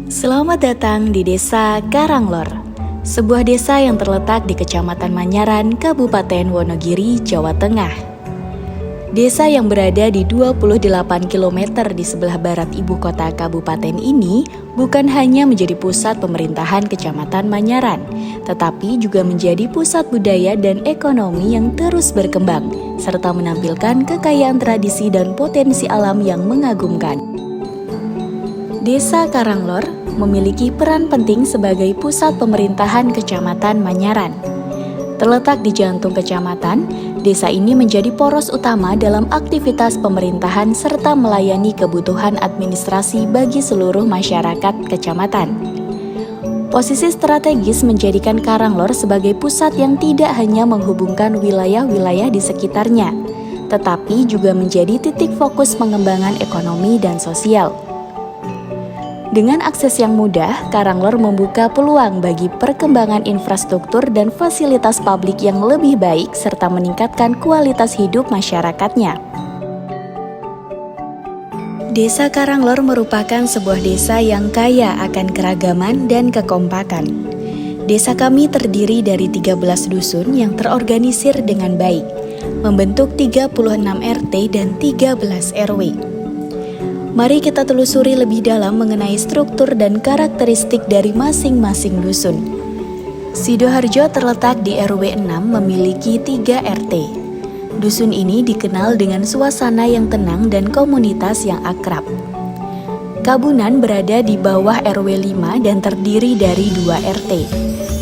Selamat datang di Desa Karanglor, sebuah desa yang terletak di Kecamatan Manyaran, Kabupaten Wonogiri, Jawa Tengah. Desa yang berada di 28 km di sebelah barat ibu kota kabupaten ini bukan hanya menjadi pusat pemerintahan Kecamatan Manyaran, tetapi juga menjadi pusat budaya dan ekonomi yang terus berkembang, serta menampilkan kekayaan tradisi dan potensi alam yang mengagumkan. Desa Karanglor memiliki peran penting sebagai pusat pemerintahan Kecamatan Manyaran. Terletak di jantung kecamatan, desa ini menjadi poros utama dalam aktivitas pemerintahan serta melayani kebutuhan administrasi bagi seluruh masyarakat kecamatan. Posisi strategis menjadikan Karanglor sebagai pusat yang tidak hanya menghubungkan wilayah-wilayah di sekitarnya, tetapi juga menjadi titik fokus pengembangan ekonomi dan sosial. Dengan akses yang mudah, Karanglor membuka peluang bagi perkembangan infrastruktur dan fasilitas publik yang lebih baik serta meningkatkan kualitas hidup masyarakatnya. Desa Karanglor merupakan sebuah desa yang kaya akan keragaman dan kekompakan. Desa kami terdiri dari 13 dusun yang terorganisir dengan baik, membentuk 36 RT dan 13 RW. Mari kita telusuri lebih dalam mengenai struktur dan karakteristik dari masing-masing dusun. Sidoharjo terletak di RW 6 memiliki 3 RT. Dusun ini dikenal dengan suasana yang tenang dan komunitas yang akrab. Kabunan berada di bawah RW 5 dan terdiri dari 2 RT.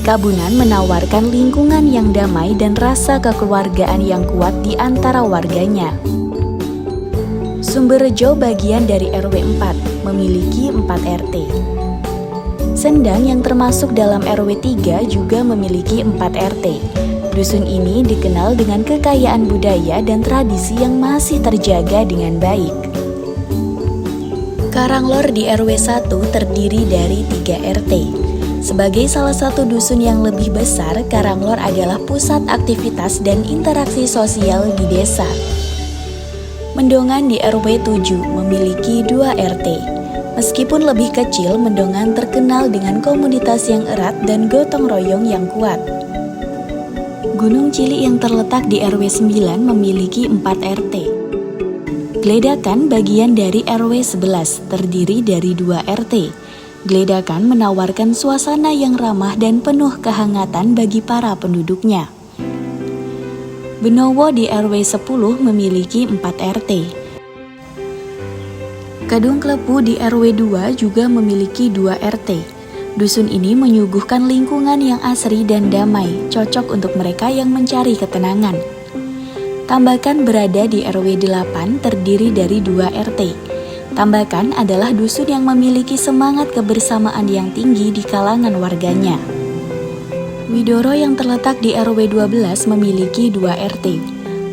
Kabunan menawarkan lingkungan yang damai dan rasa kekeluargaan yang kuat di antara warganya. Sumberjo bagian dari RW 4 memiliki 4 RT. Sendang yang termasuk dalam RW 3 juga memiliki 4 RT. Dusun ini dikenal dengan kekayaan budaya dan tradisi yang masih terjaga dengan baik. Karanglor di RW 1 terdiri dari 3 RT. Sebagai salah satu dusun yang lebih besar, Karanglor adalah pusat aktivitas dan interaksi sosial di desa. Mendongan di RW 7 memiliki 2 RT. Meskipun lebih kecil, Mendongan terkenal dengan komunitas yang erat dan gotong royong yang kuat. Gunung Cili yang terletak di RW 9 memiliki 4 RT. Gledakan bagian dari RW 11 terdiri dari 2 RT. Gledakan menawarkan suasana yang ramah dan penuh kehangatan bagi para penduduknya. Benowo di RW 10 memiliki 4 RT. Kadung Klepu di RW 2 juga memiliki 2 RT. Dusun ini menyuguhkan lingkungan yang asri dan damai, cocok untuk mereka yang mencari ketenangan. Tambakan berada di RW 8 terdiri dari 2 RT. Tambakan adalah dusun yang memiliki semangat kebersamaan yang tinggi di kalangan warganya. Widoro yang terletak di RW 12 memiliki 2 RT.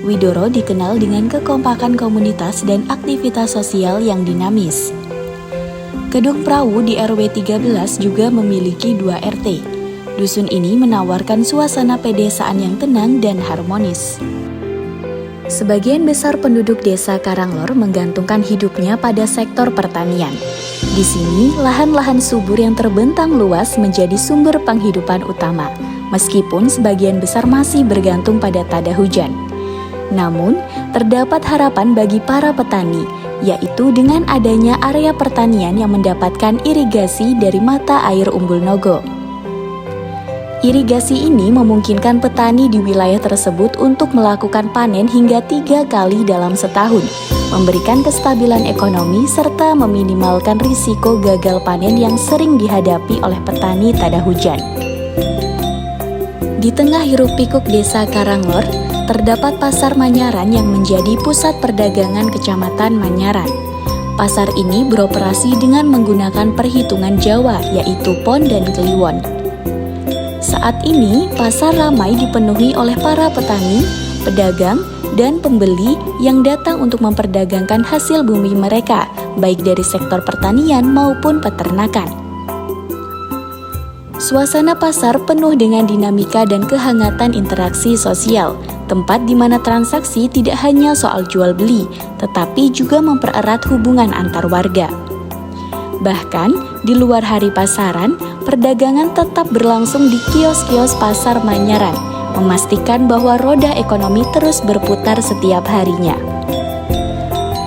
Widoro dikenal dengan kekompakan komunitas dan aktivitas sosial yang dinamis. Kedung Prawu di RW 13 juga memiliki 2 RT. Dusun ini menawarkan suasana pedesaan yang tenang dan harmonis. Sebagian besar penduduk desa Karanglor menggantungkan hidupnya pada sektor pertanian. Di sini, lahan-lahan subur yang terbentang luas menjadi sumber penghidupan utama, meskipun sebagian besar masih bergantung pada tada hujan. Namun, terdapat harapan bagi para petani, yaitu dengan adanya area pertanian yang mendapatkan irigasi dari mata air Umbul Nogo. Irigasi ini memungkinkan petani di wilayah tersebut untuk melakukan panen hingga 3 kali dalam setahun, memberikan kestabilan ekonomi serta meminimalkan risiko gagal panen yang sering dihadapi oleh petani tada hujan. Di tengah hiruk-pikuk desa Karanglor, terdapat Pasar Manyaran yang menjadi pusat perdagangan Kecamatan Manyaran. Pasar ini beroperasi dengan menggunakan perhitungan Jawa, yaitu Pon dan Kliwon. Saat ini, pasar ramai dipenuhi oleh para petani, pedagang, dan pembeli yang datang untuk memperdagangkan hasil bumi mereka, baik dari sektor pertanian maupun peternakan. Suasana pasar penuh dengan dinamika dan kehangatan interaksi sosial, tempat di mana transaksi tidak hanya soal jual beli, tetapi juga mempererat hubungan antar warga. Bahkan, di luar hari pasaran, perdagangan tetap berlangsung di kios-kios pasar Manyaran, memastikan bahwa roda ekonomi terus berputar setiap harinya.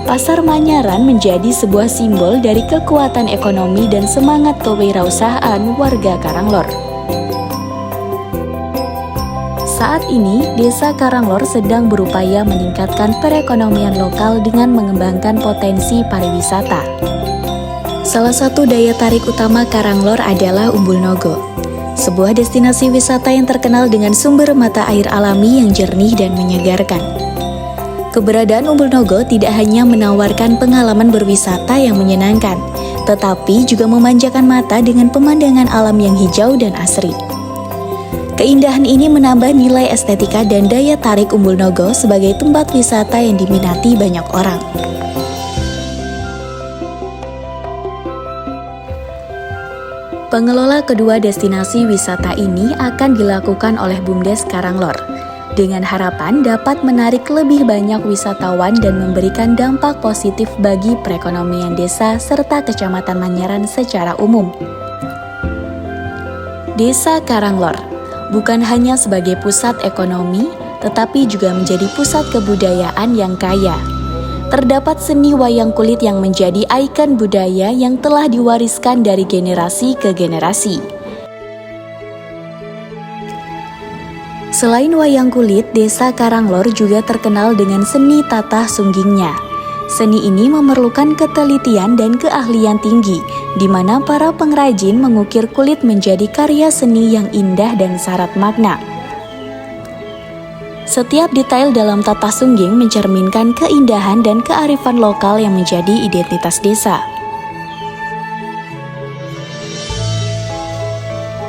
Pasar Manyaran menjadi sebuah simbol dari kekuatan ekonomi dan semangat kewirausahaan warga Karanglor. Saat ini, Desa Karanglor sedang berupaya meningkatkan perekonomian lokal dengan mengembangkan potensi pariwisata. Salah satu daya tarik utama Karanglor adalah Umbul Nogo, sebuah destinasi wisata yang terkenal dengan sumber mata air alami yang jernih dan menyegarkan. Keberadaan Umbul Nogo tidak hanya menawarkan pengalaman berwisata yang menyenangkan, tetapi juga memanjakan mata dengan pemandangan alam yang hijau dan asri. Keindahan ini menambah nilai estetika dan daya tarik Umbul Nogo sebagai tempat wisata yang diminati banyak orang. Pengelola kedua destinasi wisata ini akan dilakukan oleh BUMDes Karanglor, dengan harapan dapat menarik lebih banyak wisatawan dan memberikan dampak positif bagi perekonomian desa serta Kecamatan Manyaran secara umum. Desa Karanglor bukan hanya sebagai pusat ekonomi, tetapi juga menjadi pusat kebudayaan yang kaya. Terdapat seni wayang kulit yang menjadi ikon budaya yang telah diwariskan dari generasi ke generasi. Selain wayang kulit, Desa Karanglor juga terkenal dengan seni tatah sunggingnya. Seni ini memerlukan ketelitian dan keahlian tinggi, di mana para pengrajin mengukir kulit menjadi karya seni yang indah dan syarat makna. Setiap detail dalam tatah sungging mencerminkan keindahan dan kearifan lokal yang menjadi identitas desa.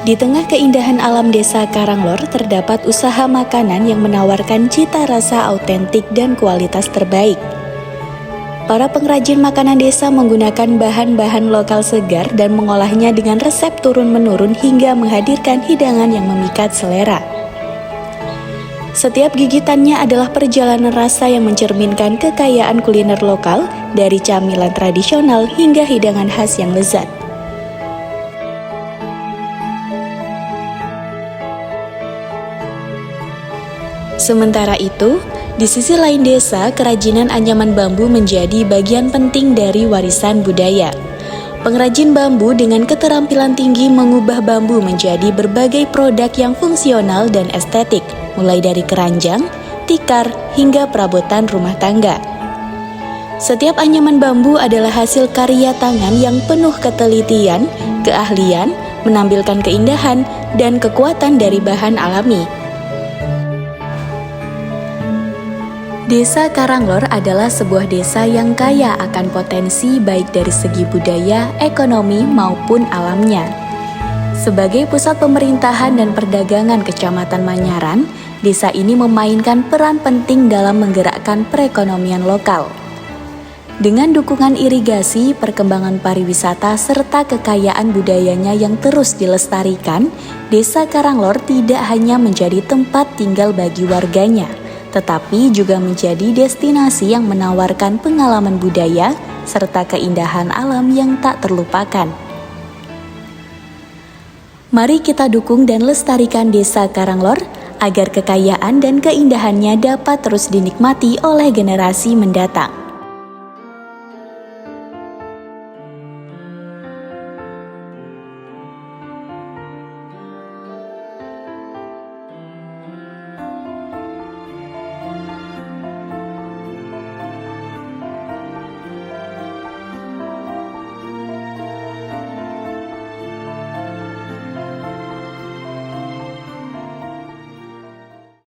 Di tengah keindahan alam Desa Karanglor terdapat usaha makanan yang menawarkan cita rasa autentik dan kualitas terbaik. Para pengrajin makanan desa menggunakan bahan-bahan lokal segar dan mengolahnya dengan resep turun-menurun hingga menghadirkan hidangan yang memikat selera. Setiap gigitannya adalah perjalanan rasa yang mencerminkan kekayaan kuliner lokal, dari camilan tradisional hingga hidangan khas yang lezat. Sementara itu, di sisi lain desa, kerajinan anyaman bambu menjadi bagian penting dari warisan budaya. Pengrajin bambu dengan keterampilan tinggi mengubah bambu menjadi berbagai produk yang fungsional dan estetik, mulai dari keranjang, tikar, hingga perabotan rumah tangga. Setiap anyaman bambu adalah hasil karya tangan yang penuh ketelitian, keahlian, menampilkan keindahan, dan kekuatan dari bahan alami. Desa Karanglor adalah sebuah desa yang kaya akan potensi baik dari segi budaya, ekonomi, maupun alamnya. Sebagai pusat pemerintahan dan perdagangan Kecamatan Manyaran, desa ini memainkan peran penting dalam menggerakkan perekonomian lokal. Dengan dukungan irigasi, perkembangan pariwisata, serta kekayaan budayanya yang terus dilestarikan, Desa Karanglor tidak hanya menjadi tempat tinggal bagi warganya, tetapi juga menjadi destinasi yang menawarkan pengalaman budaya serta keindahan alam yang tak terlupakan. Mari kita dukung dan lestarikan Desa Karanglor agar kekayaan dan keindahannya dapat terus dinikmati oleh generasi mendatang.